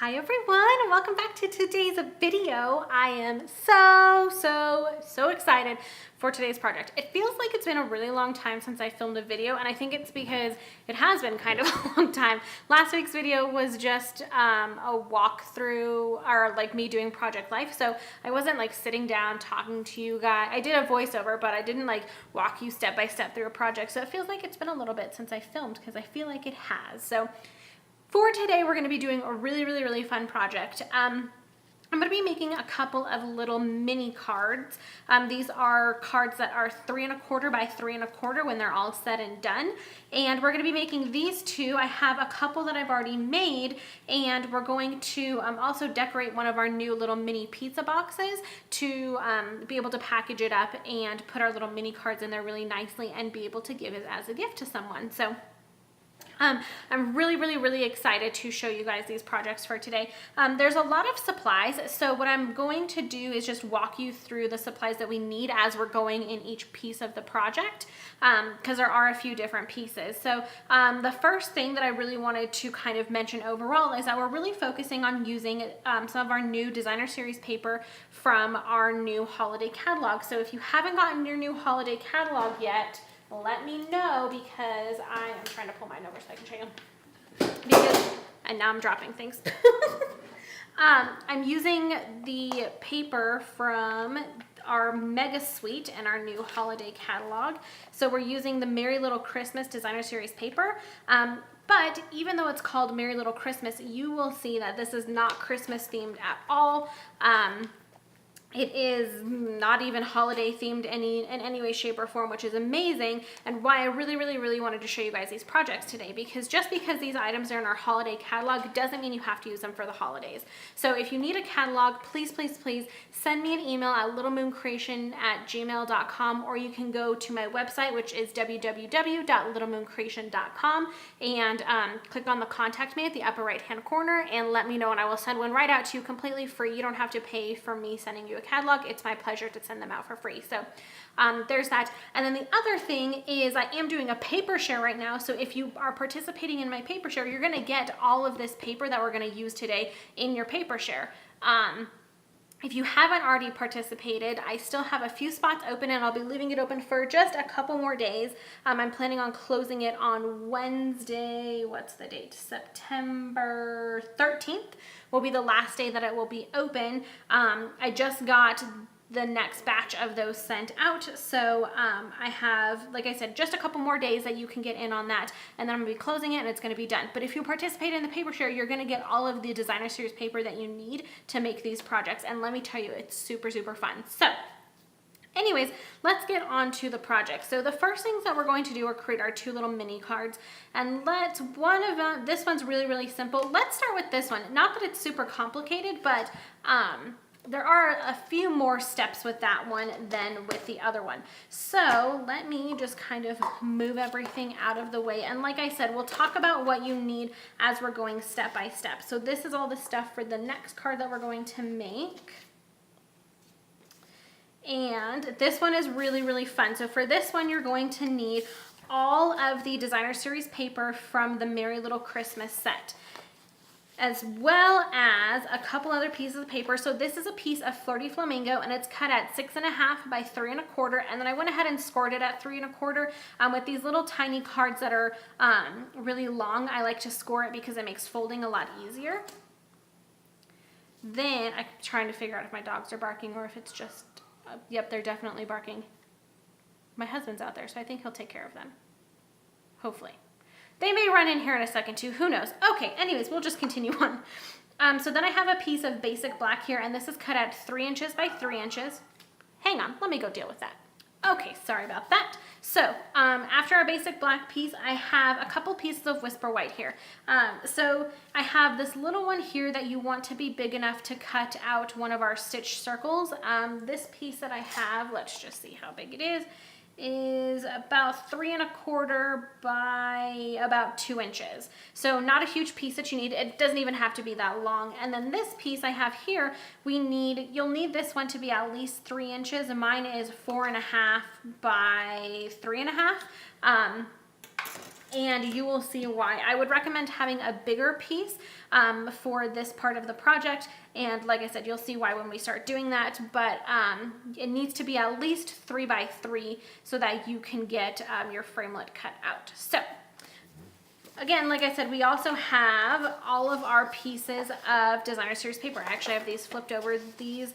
Hi everyone, welcome back to today's video. I am so excited for today's project. It feels like it's been a really long time since I filmed a video, and I think it's because it has been kind of a long time. Last week's video was just a walkthrough, or like me doing project life, so I wasn't like sitting down talking to you guys. I did a voiceover, but I didn't like walk you step by step through a project, so it feels like it's been a little bit since I filmed, because I feel like it has. So for today, we're going to be doing a really fun project. I'm going to be making a couple of little mini cards. These are cards that are 3 1/4 by 3 1/4 when they're all said and done. And we're going to be making these two. I have a couple that I've already made, and we're going to also decorate one of our new little mini pizza boxes to be able to package it up and put our little mini cards in there really nicely and be able to give it as a gift to someone. So I'm really excited to show you guys these projects for today. There's a lot of supplies, so what I'm going to do is just walk you through the supplies that we need as we're going in each piece of the project, because there are a few different pieces. So the first thing that I really wanted to kind of mention overall is that we're really focusing on using some of our new designer series paper from our new holiday catalog. So if you haven't gotten your new holiday catalog yet, let me know, because I am trying to pull mine over so I can show you. And now I'm dropping things. I'm using the paper from our Mega Suite and our new holiday catalog. So we're using the Merry Little Christmas designer series paper. But even though it's called Merry Little Christmas, you will see that this is not Christmas themed at all. It is not even holiday themed in any way, shape, or form, which is amazing, and why I really wanted to show you guys these projects today, because just because these items are in our holiday catalog doesn't mean you have to use them for the holidays. So if you need a catalog, please send me an email at littlemooncreation@gmail.com, or you can go to my website, which is www.littlemooncreation.com, and click on the contact me at the upper right hand corner and let me know, and I will send one right out to you completely free. You don't have to pay for me sending you a catalog. It's my pleasure to send them out for free. So there's that. And then the other thing is I am doing a paper share right now. So if you are participating in my paper share, you're going to get all of this paper that we're going to use today in your paper share. If you haven't already participated, I still have a few spots open, and I'll be leaving it open for just a couple more days. I'm planning on closing it on Wednesday. What's the date? September 13th will be the last day that it will be open. I just got the next batch of those sent out, so I have, like I said, just a couple more days that you can get in on that, and then I'm gonna be closing it and it's gonna be done. But if you participate in the paper share, you're gonna get all of the designer series paper that you need to make these projects, and let me tell you, it's super fun. So anyways, let's get on to the project. So the first things that we're going to do are create our two little mini cards, and this one's really simple. Let's start with this one. Not that it's super complicated, but there are a few more steps with that one than with the other one. So let me just kind of move everything out of the way. And like I said, we'll talk about what you need as we're going step by step. So this is all the stuff for the next card that we're going to make. And this one is really fun. So for this one, you're going to need all of the designer series paper from the Merry Little Christmas set, as well as a couple other pieces of paper. So this is a piece of Flirty Flamingo, and it's cut at 6 1/2 by 3 1/4, and then I went ahead and scored it at 3 1/4 with these little tiny cards that are really long. I like to score it because it makes folding a lot easier. Then I'm trying to figure out if my dogs are barking or if it's just yep, they're definitely barking. My husband's out there, so I think he'll take care of them, hopefully. They may run in here in a second too, who knows. Okay, anyways, we'll just continue on. So then I have a piece of basic black here, and this is cut at 3 inches by 3 inches. Hang on, let me go deal with that. Okay, sorry about that. So after our basic black piece, I have a couple pieces of Whisper White here. So I have this little one here that you want to be big enough to cut out one of our stitch circles. This piece that I have, let's just see how big it is about 3 1/4 by about 2 inches. So not a huge piece that you need. It doesn't even have to be that long. And then this piece I have here, you'll need this one to be at least 3 inches, and mine is 4 1/2 by 3 1/2. and you will see why. I would recommend having a bigger piece for this part of the project, and like I said, you'll see why when we start doing that, but it needs to be at least 3 by 3 so that you can get your framelit cut out. So again, like I said, we also have all of our pieces of designer series paper. I actually have these flipped over. These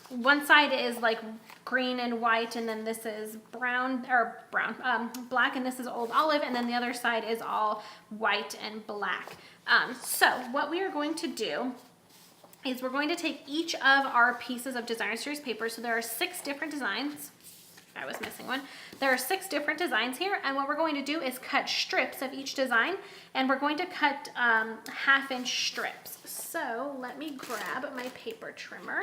one side is like green and white, and then this is black, and this is old olive, and then the other side is all white and black. So what we are going to do is we're going to take each of our pieces of designer series paper. So there are 6 different designs. I was missing one. There are 6 different designs here, and what we're going to do is cut strips of each design, and we're going to cut 1/2-inch strips. So let me grab my paper trimmer.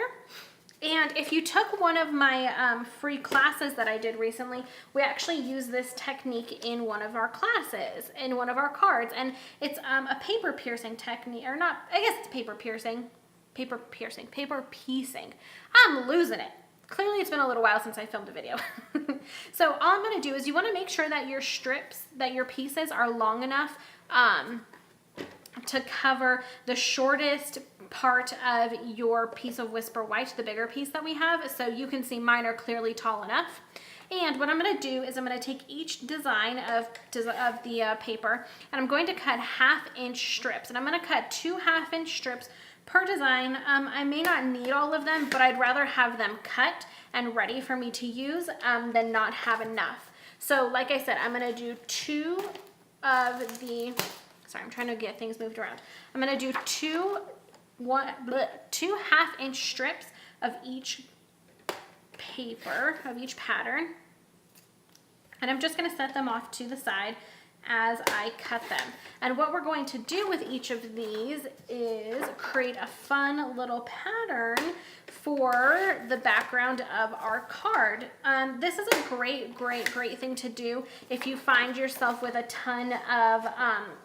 And if you took one of my free classes that I did recently, we actually use this technique in one of our classes, in one of our cards, and it's a paper piercing technique, or not, I guess it's paper piecing. I'm losing it. Clearly it's been a little while since I filmed a video. So all I'm going to do is you want to make sure that your strips, that your pieces are long enough to cover the shortest part of your piece of Whisper White, the bigger piece that we have. So you can see mine are clearly tall enough. And what I'm going to do is I'm going to take each design of the paper, and I'm going to cut 1/2-inch strips. And I'm going to cut 2 1/2-inch strips per design. I may not need all of them, but I'd rather have them cut and ready for me to use than not have enough. So like I said, I'm going to do 2 of the, sorry, I'm trying to get things moved around. I'm going to do 2 1/2-inch strips of each paper, of each pattern. And I'm just going to set them off to the side as I cut them. And what we're going to do with each of these is create a fun little pattern for the background of our card. This is a great thing to do if you find yourself with a ton of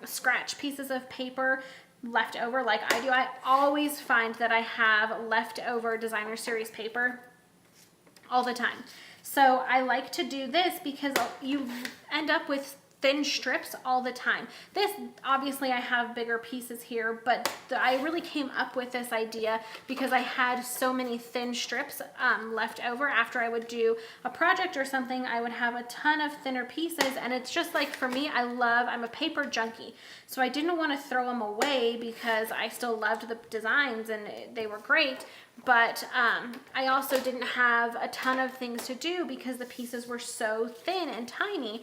scratch pieces of paper left over like I do. I always find that I have leftover designer series paper all the time. So I like to do this because you end up with thin strips all the time. This, obviously I have bigger pieces here, but I really came up with this idea because I had so many thin strips left over. After I would do a project or something, I would have a ton of thinner pieces, and it's just like, for me, I'm a paper junkie. So I didn't want to throw them away because I still loved the designs and they were great. But I also didn't have a ton of things to do because the pieces were so thin and tiny.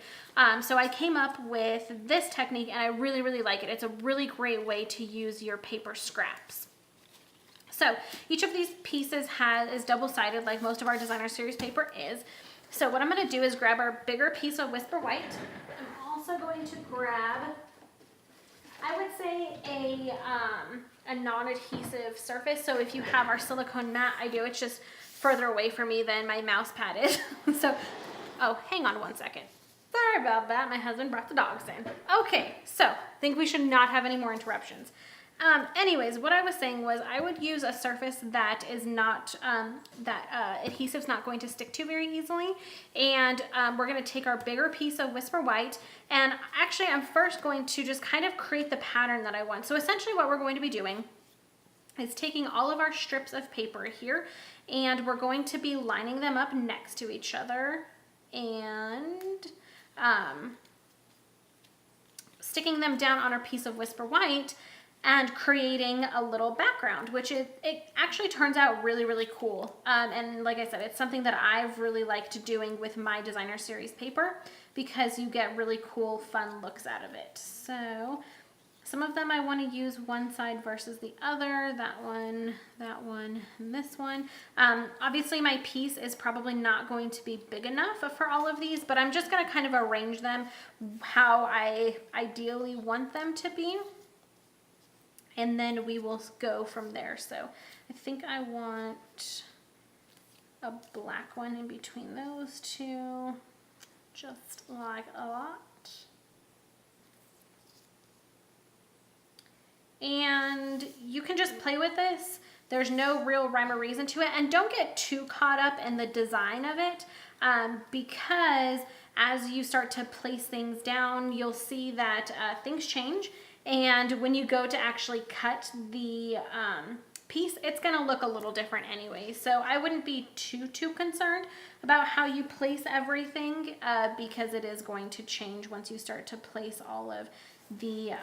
So I came up with this technique, and I really like it. It's a really great way to use your paper scraps. So each of these pieces is double-sided, like most of our designer series paper is. So what I'm going to do is grab our bigger piece of Whisper White. I'm also going to grab, I would say, a non-adhesive surface. So if you have our silicone mat, I do. It's just further away from me than my mouse pad is. So, oh, hang on one second. Sorry about that. My husband brought the dogs in. Okay, so I think we should not have any more interruptions. Anyways, what I was saying was I would use a surface that is not, adhesive's not going to stick to very easily. And we're going to take our bigger piece of Whisper White, and actually I'm first going to just kind of create the pattern that I want. So essentially what we're going to be doing is taking all of our strips of paper here, and we're going to be lining them up next to each other and sticking them down on our piece of Whisper White and creating a little background, which it actually turns out really cool. And like I said, it's something that I've really liked doing with my designer series paper because you get really cool, fun looks out of it. So some of them I want to use one side versus the other, that one, and this one. Obviously my piece is probably not going to be big enough for all of these, but I'm just going to kind of arrange them how I ideally want them to be. And then we will go from there. So I think I want a black one in between those two, just like a lot. And you can just play with this. There's no real rhyme or reason to it. And don't get too caught up in the design of it because as you start to place things down, you'll see that things change. And when you go to actually cut the piece, it's going to look a little different anyway. So I wouldn't be too concerned about how you place everything because it is going to change once you start to place all of the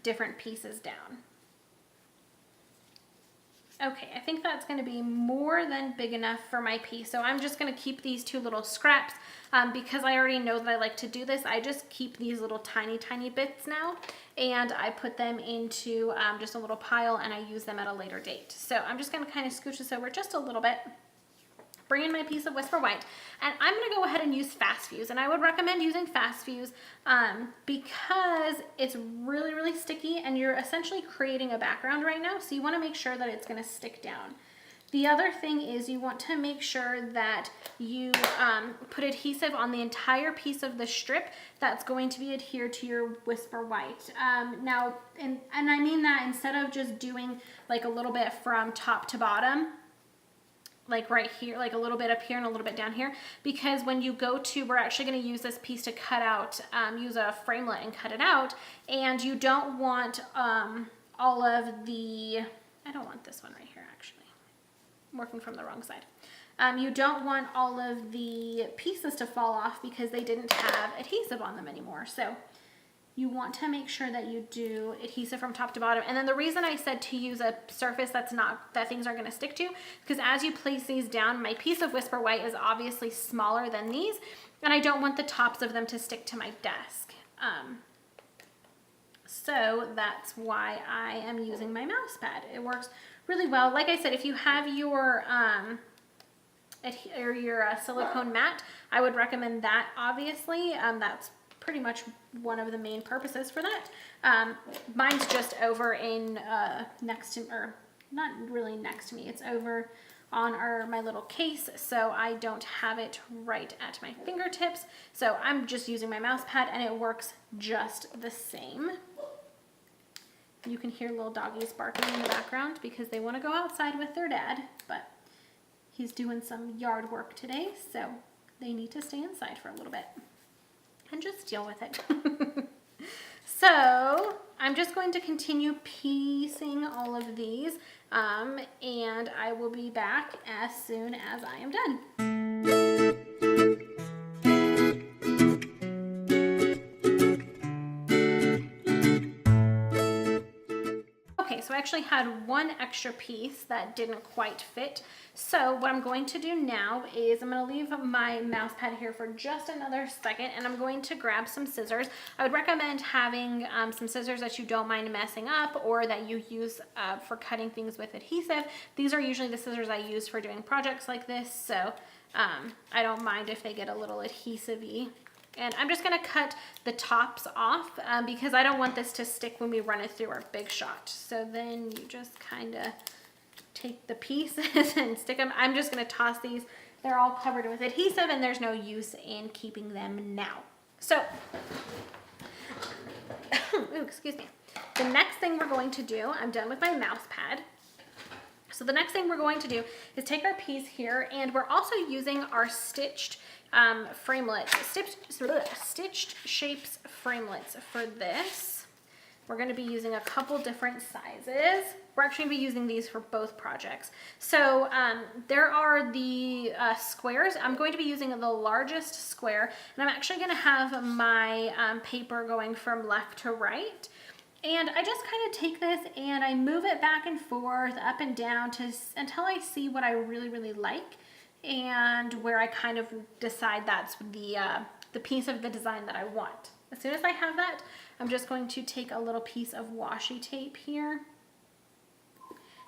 different pieces down. Okay, I think that's going to be more than big enough for my piece. So I'm just going to keep these 2 little scraps because I already know that I like to do this. I just keep these little tiny bits now, and I put them into just a little pile, and I use them at a later date. So I'm just going to kind of scooch this over just a little bit, bring in my piece of Whisper White, and I'm going to go ahead and use Fast Fuse. And I would recommend using Fast Fuse because it's really sticky, and you're essentially creating a background right now, so you want to make sure that it's going to stick down. The other thing is you want to make sure that you put adhesive on the entire piece of the strip that's going to be adhered to your Whisper White. Now, and I mean that instead of just doing like a little bit from top to bottom, like right here, like a little bit up here and a little bit down here, because when you go to, we're actually going to use this piece to cut out, use a framelit and cut it out, and you don't want all of the, I don't want this one right here actually. I'm working from the wrong side. You don't want all of the pieces to fall off because they didn't have adhesive on them anymore. So you want to make sure that you do adhesive from top to bottom. And then the reason I said to use a surface that things aren't going to stick to, because as you place these down, my piece of Whisper White is obviously smaller than these, and I don't want the tops of them to stick to my desk. So that's why I am using my mouse pad. It works really well. Like I said, if you have your silicone mat, I would recommend that, obviously. That's pretty much one of the main purposes for that. Mine's just over in next to, or not really next to me, it's over on my little case, so I don't have it right at my fingertips. So I'm just using my mouse pad, and it works just the same. You can hear little doggies barking in the background because they want to go outside with their dad, but he's doing some yard work today, so they need to stay inside for a little bit and just deal with it. So I'm just going to continue piecing all of these, and I will be back as soon as I am done. So I actually had one extra piece that didn't quite fit. So what I'm going to do now is I'm going to leave my mouse pad here for just another second, and I'm going to grab some scissors. I would recommend having some scissors that you don't mind messing up, or that you use for cutting things with adhesive. These are usually the scissors I use for doing projects like this, so I don't mind if they get a little adhesive-y. And I'm just going to cut the tops off because I don't want this to stick when we run it through our Big Shot. So then you just kind of take the pieces and stick them. I'm just going to toss these. They're all covered with adhesive, and there's no use in keeping them now. So, ooh, excuse me. The next thing we're going to do, I'm done with my mouse pad. So the next thing we're going to do is take our piece here, and we're also using our stitched framelits, stitched shapes framelits for this. We're going to be using a couple different sizes. We're actually going to be using these for both projects. So there are the squares. I'm going to be using the largest square, and I'm actually going to have my paper going from left to right. And I just kind of take this and I move it back and forth, up and down until I see what I really like, and where I kind of decide that's the piece of the design that I want. As soon as I have that, I'm just going to take a little piece of washi tape here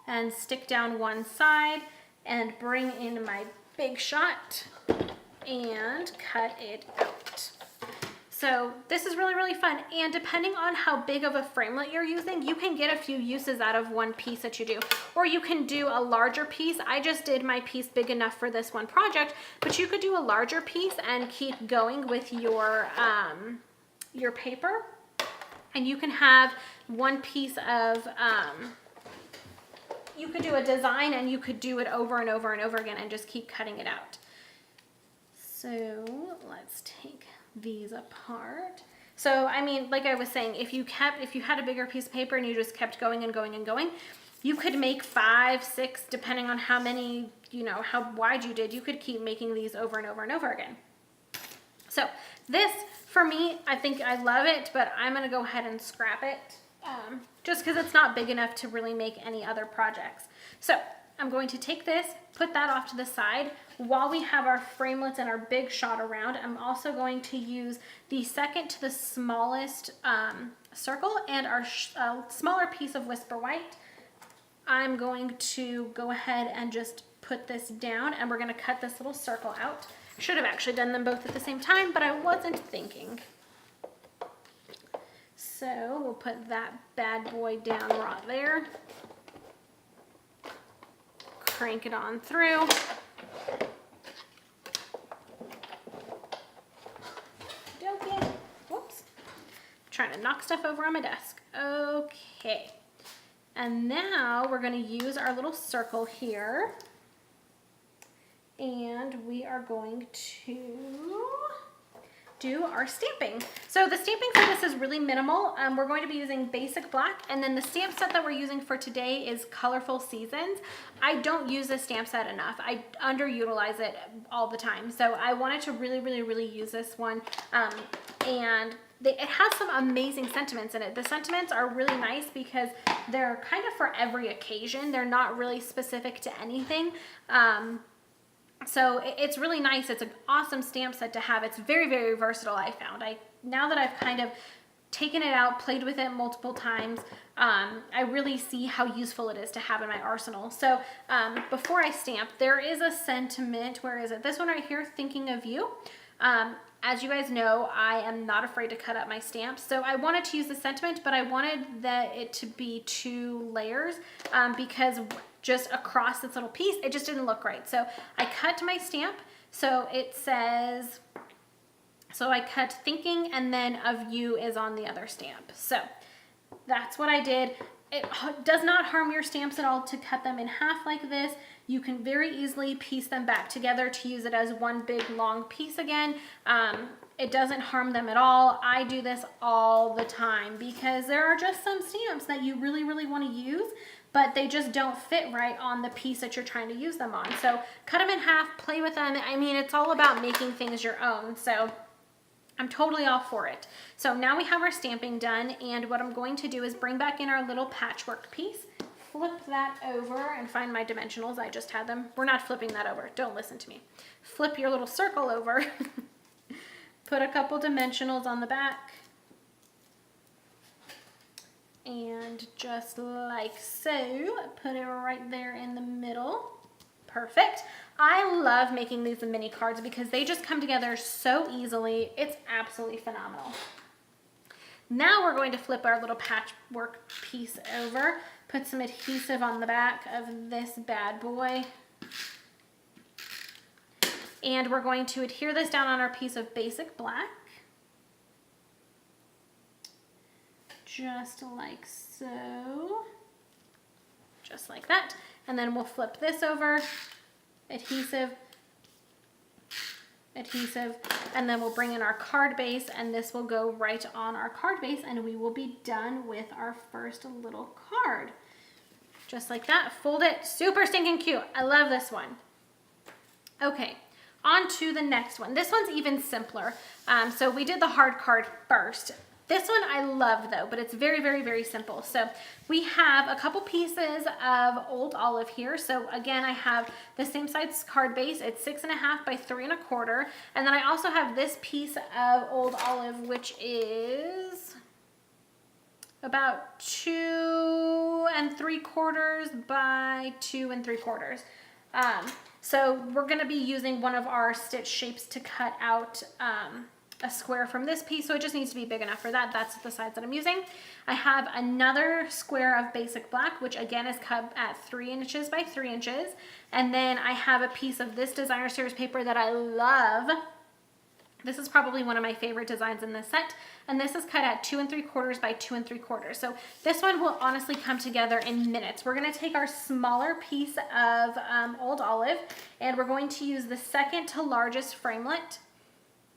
and stick down one side and bring in my Big Shot and cut it out. So this is really fun, and depending on how big of a framelit you're using, you can get a few uses out of one piece that you do, or you can do a larger piece. I just did my piece big enough for this one project, but you could do a larger piece and keep going with your paper, and you can have one piece of, you could do a design and you could do it over and over and over again and just keep cutting it out. So let's take these apart. So, I mean, like I was saying, if you had a bigger piece of paper and you just kept going and going and going, you could make 5, 6, depending on how many, you know, how wide you did, you could keep making these over and over and over again. So this, for me, I think I love it, but I'm gonna go ahead and scrap it just because it's not big enough to really make any other projects. So I'm going to take this, put that off to the side. While we have our framelits and our big shot around, I'm also going to use the second to the smallest circle and our smaller piece of Whisper White. I'm going to go ahead and just put this down, and we're going to cut this little circle out. Should have actually done them both at the same time, but I wasn't thinking. So we'll put that bad boy down right there. Crank it on through. Okay. Whoops. I'm trying to knock stuff over on my desk. Okay. And now we're going to use our little circle here. And we are going to do our stamping. So the stamping for this is really minimal. We're going to be using basic black, and then the stamp set that we're using for today is Colorful Seasons. I don't use this stamp set enough. I underutilize it all the time. So I wanted to really use this one. And it has some amazing sentiments in it. The sentiments are really nice because they're kind of for every occasion. They're not really specific to anything. So it's really nice. It's an awesome stamp set to have. It's very versatile, I found. Now that I've kind of taken it out, played with it multiple times, I really see how useful it is to have in my arsenal. So before I stamp, there is a sentiment. Where is it? This one right here, Thinking of You. As you guys know, I am not afraid to cut up my stamps. So I wanted to use the sentiment, but I wanted it to be 2 layers because just across this little piece, it just didn't look right. So I cut my stamp. So it says, so I cut Thinking, and then Of You is on the other stamp. So that's what I did. It does not harm your stamps at all to cut them in half like this. You can very easily piece them back together to use it as one big long piece again. It doesn't harm them at all. I do this all the time because there are just some stamps that you really want to use, but they just don't fit right on the piece that you're trying to use them on. So cut them in half, play with them. I mean, it's all about making things your own. So I'm totally all for it. So now we have our stamping done, and what I'm going to do is bring back in our little patchwork piece, flip that over and find my dimensionals. I just had them. We're not flipping that over. Don't listen to me. Flip your little circle over. Put a couple dimensionals on the back. And just like so, put it right there in the middle. Perfect. I love making these mini cards because they just come together so easily. It's absolutely phenomenal. Now we're going to flip our little patchwork piece over, put some adhesive on the back of this bad boy. And we're going to adhere this down on our piece of basic black. Just like so. Just like that. And then we'll flip this over, adhesive, adhesive, and then we'll bring in our card base, and this will go right on our card base, and we will be done with our first little card. Just like that. Fold it. Super stinking cute. I love this one. Okay, on to the next one. This one's even simpler. So we did the hard card first. This one I love though, but it's very simple. So we have a couple pieces of Old Olive here. So again, I have the same size card base. It's 6.5 by 3.25. And then I also have this piece of Old Olive, which is about 2 3/4 by 2 3/4. So we're gonna be using one of our stitch shapes to cut out a square from this piece, so it just needs to be big enough for that. That's the size that I'm using. I have another square of basic black, which again is cut at 3 inches by 3 inches. And then I have a piece of this designer series paper that I love. This is probably one of my favorite designs in this set, and this is cut at 2 3/4 by 2 3/4. So this one will honestly come together in minutes. We're gonna take our smaller piece of Old Olive, and we're going to use the second to largest framelit.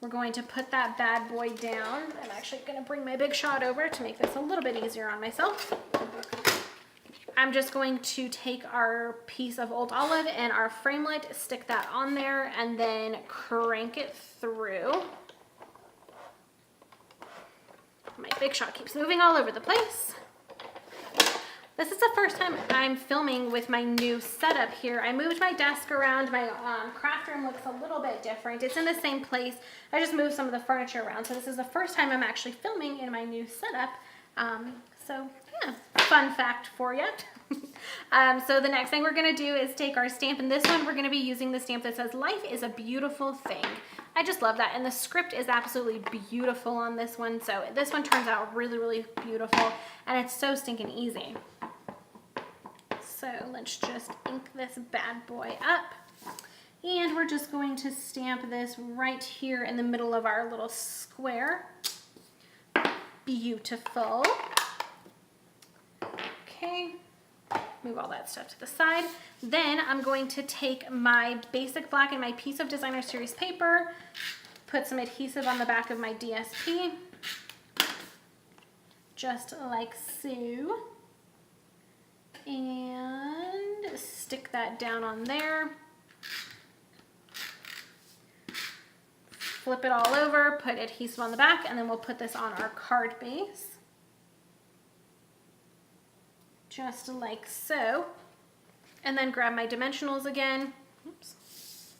We're going to put that bad boy down. I'm actually gonna bring my big shot over to make this a little bit easier on myself. I'm just going to take our piece of Old Olive and our framelit, stick that on there, and then crank it through. My big shot keeps moving all over the place. This is the first time I'm filming with my new setup here. I moved my desk around. My craft room looks a little bit different. It's in the same place. I just moved some of the furniture around. So this is the first time I'm actually filming in my new setup. So yeah, fun fact for you. So the next thing we're gonna do is take our stamp, and this one we're gonna be using the stamp that says "Life is a Beautiful Thing." I just love that, and the script is absolutely beautiful on this one. So this one turns out really, really beautiful, and it's so stinking easy. So let's just ink this bad boy up, and we're just going to stamp this right here in the middle of our little square. Beautiful. Okay. Move all that stuff to the side. Then I'm going to take my basic black and my piece of designer series paper, put some adhesive on the back of my DSP, just like so, and stick that down on there. Flip it all over, put adhesive on the back, and then we'll put this on our card base. Just like so, and then grab my dimensionals again. Oops.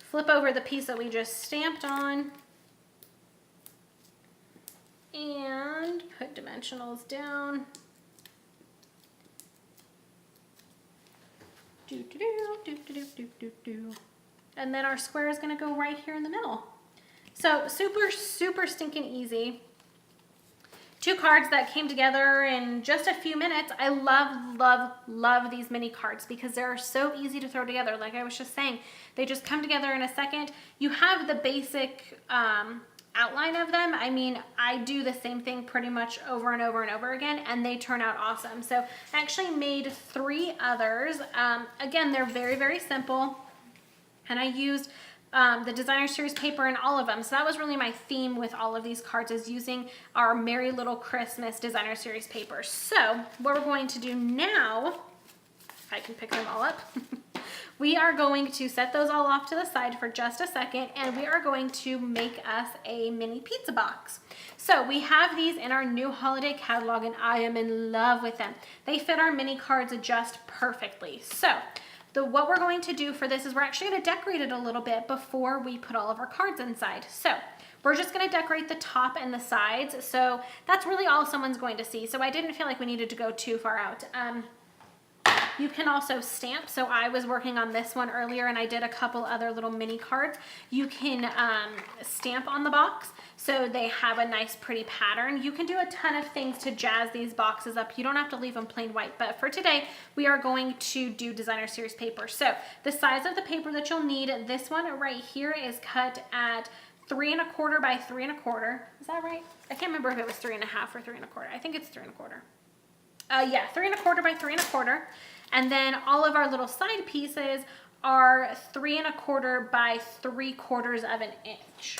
Flip over the piece that we just stamped on, and put dimensionals down. And then our square is going to go right here in the middle. So super, super stinking easy. 2 cards that came together in just a few minutes. I love, love, love these mini cards because they're so easy to throw together. Like I was just saying, they just come together in a second. You have the basic outline of them. I mean, I do the same thing pretty much over and over and over again, and they turn out awesome. So I actually made 3 others. Again, they're very, very simple, and I used the designer series paper in all of them. So that was really my theme with all of these cards, is using our Merry Little Christmas designer series paper. So what we're going to do now, if I can pick them all up, we are going to set those all off to the side for just a second, and we are going to make us a mini pizza box. So we have these in our new holiday catalog, and I am in love with them. They fit our mini cards just perfectly. So what we're going to do for this is we're actually going to decorate it a little bit before we put all of our cards inside. So we're just going to decorate the top and the sides. So that's really all someone's going to see. So I didn't feel like we needed to go too far out. You can also stamp. So I was working on this one earlier, and I did a couple other little mini cards. You can stamp on the box so they have a nice pretty pattern. You can do a ton of things to jazz these boxes up. You don't have to leave them plain white, but for today we are going to do designer series paper. So the size of the paper that you'll need, this one right here is cut at 3 1/4 by 3 1/4. Is that right? I can't remember if it was 3 1/2 or 3 1/4. I think it's 3 1/4. Yeah, 3 1/4 by 3 1/4. And then all of our little side pieces are 3 1/4 by 3/4 of an inch.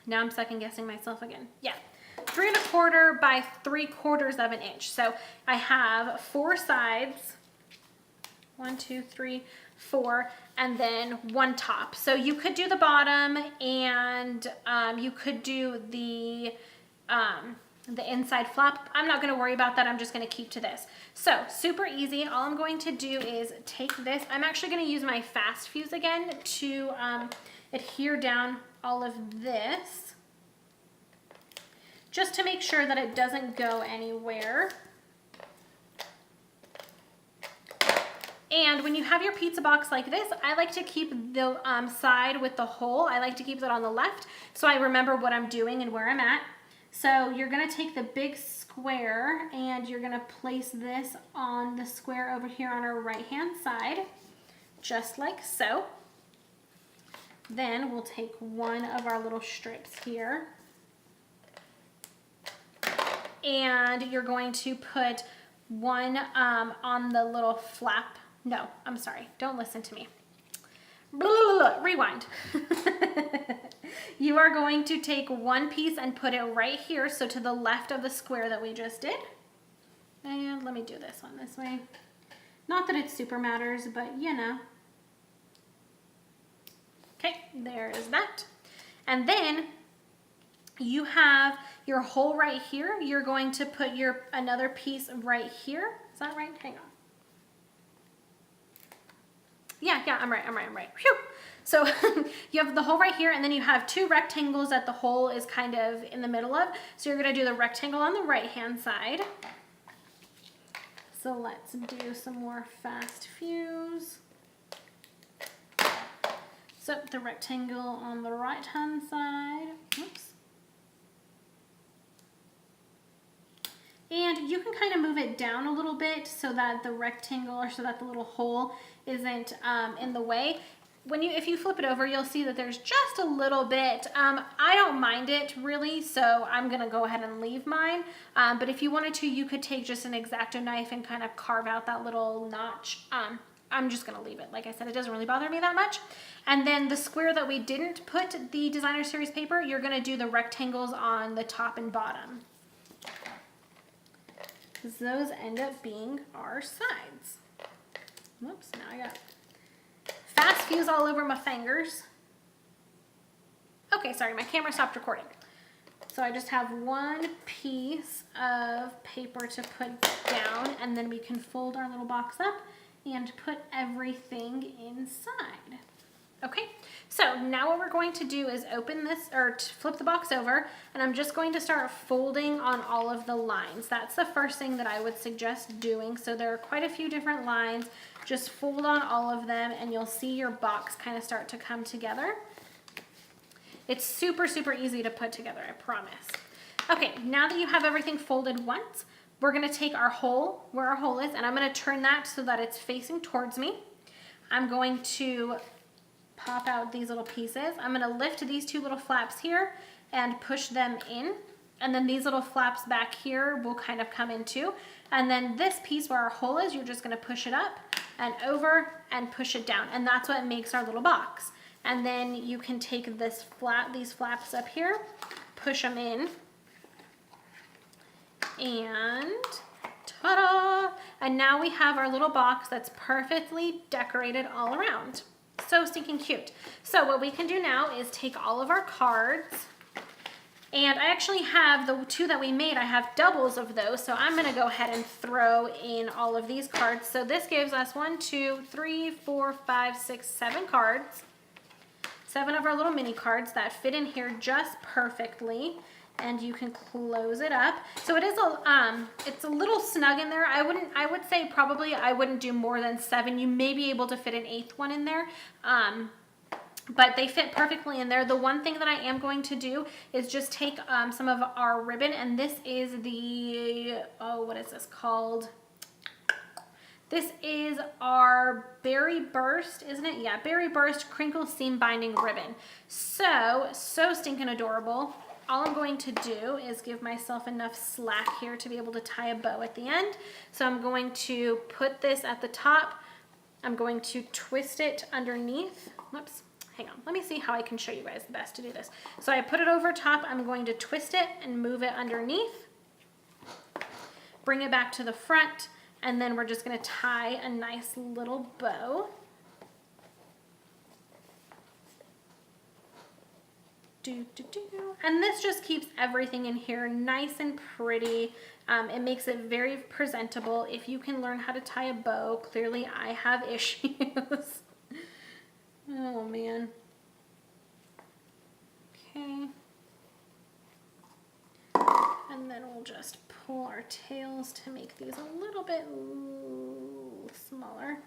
Now I'm second guessing myself again. Yeah, 3 1/4 by 3/4 of an inch. So I have 4 sides, 1, 2, 3, 4, and then 1 top. So you could do the bottom, and you could do the inside flap. I'm not going to worry about that. I'm just going to keep to this. So super easy. All I'm going to do is take this. I'm actually going to use my fast fuse again to adhere down all of this, just to make sure that it doesn't go anywhere. And when you have your pizza box like this, I like to keep the side with the hole. I like to keep that on the left so I remember what I'm doing and where I'm at. So you're going to take the big square, and you're going to place this on the square over here on our right hand side, just like so. Then we'll take one of our little strips here, and you're going to put one on the little flap. No, I'm sorry, don't listen to me. Rewind. You are going to take one piece and put it right here, so to the left of the square that we just did. And let me do this one this way. Not that it super matters, but you know. Okay, there is that. And then you have your hole right here. You're going to put your another piece right here. Is that right? Hang on. Yeah, I'm right. Whew. So you have the hole right here, and then you have two rectangles that the hole is kind of in the middle of. So you're gonna do the rectangle on the right-hand side. So let's do some more fast fuse. So the rectangle on the right-hand side. Oops. And you can kind of move it down a little bit so that the rectangle, or so that the little hole isn't in the way. If you flip it over, you'll see that there's just a little bit. I don't mind it really, so I'm gonna go ahead and leave mine. But if you wanted to, you could take just an X-Acto knife and kind of carve out that little notch. I'm just gonna leave it. Like I said, it doesn't really bother me that much. And then the square that we didn't put the designer series paper, you're gonna do the rectangles on the top and bottom, because those end up being our sides. Whoops, now I got fast fuse all over my fingers. Okay, sorry, my camera stopped recording. So I just have one piece of paper to put down, and then we can fold our little box up and put everything inside. Okay, so now what we're going to do is open this, or flip the box over, and I'm just going to start folding on all of the lines. That's the first thing that I would suggest doing. So there are quite a few different lines. Just fold on all of them, and you'll see your box kind of start to come together. It's super, super easy to put together, I promise. Okay, now that you have everything folded once, we're gonna take our hole, where our hole is, and I'm gonna turn that so that it's facing towards me. I'm going to pop out these little pieces. I'm gonna lift these two little flaps here and push them in. And then these little flaps back here will kind of come in too. And then this piece where our hole is, you're just gonna push it up and over and push it down. And that's what makes our little box. And then you can take these flaps up here, push them in, and ta-da! And now we have our little box that's perfectly decorated all around. So stinking cute. So what we can do now is take all of our cards, and I actually have the two that we made, I have doubles of those, so I'm gonna go ahead and throw in all of these cards. So this gives us 1, 2, 3, 4, 5, 6, 7 cards. 7 of our little mini cards that fit in here just perfectly, and you can close it up. So it is it's a little snug in there. I would say probably I wouldn't do more than 7. You may be able to fit an 8th one in there. But they fit perfectly in there. The one thing that I am going to do is just take some of our ribbon, and this is the, oh, what is this called? This is our Berry Burst, isn't it? Yeah, Berry Burst Crinkle Seam Binding Ribbon. So stinking adorable. All I'm going to do is give myself enough slack here to be able to tie a bow at the end. So I'm going to put this at the top. I'm going to twist it underneath. Whoops, hang on. Let me see how I can show you guys the best to do this. So I put it over top. I'm going to twist it and move it underneath. Bring it back to the front. And then we're just gonna tie a nice little bow. And this just keeps everything in here nice and pretty. It makes it very presentable. If you can learn how to tie a bow, clearly I have issues. Oh man. Okay. And then we'll just pull our tails to make these a little bit smaller.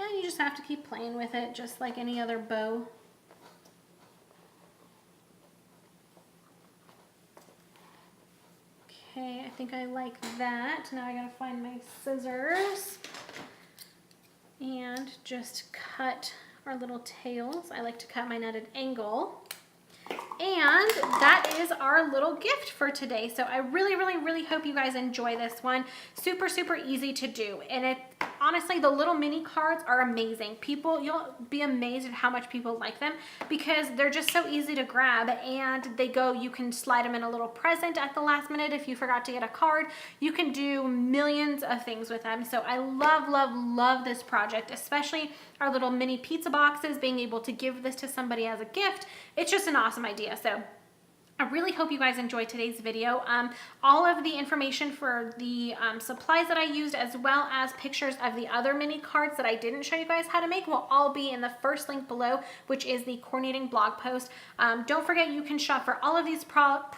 And you just have to keep playing with it just like any other bow. Okay, I think I like that. Now I gotta find my scissors and just cut our little tails. I like to cut mine at an angle. And that is our little gift for today. So I really, really, really hope you guys enjoy this one. Super, super easy to do. And honestly, the little mini cards are amazing. You'll be amazed at how much people like them because they're just so easy to grab, and you can slide them in a little present at the last minute if you forgot to get a card. You can do millions of things with them. So I love, love, love this project, especially our little mini pizza boxes, being able to give this to somebody as a gift. It's just an awesome idea. So I really hope you guys enjoyed today's video. All of the information for the supplies that I used, as well as pictures of the other mini cards that I didn't show you guys how to make, will all be in the first link below, which is the coordinating blog post. Don't forget, you can shop for all of these products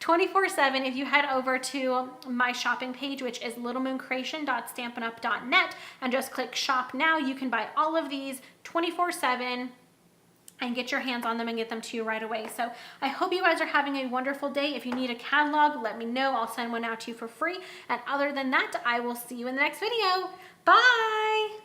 24/7 if you head over to my shopping page, which is littlemooncreation.stampinup.net, and just click shop now. You can buy all of these 24/7 and get your hands on them and get them to you right away. So I hope you guys are having a wonderful day. If you need a catalog, let me know. I'll send one out to you for free. And other than that, I will see you in the next video. Bye!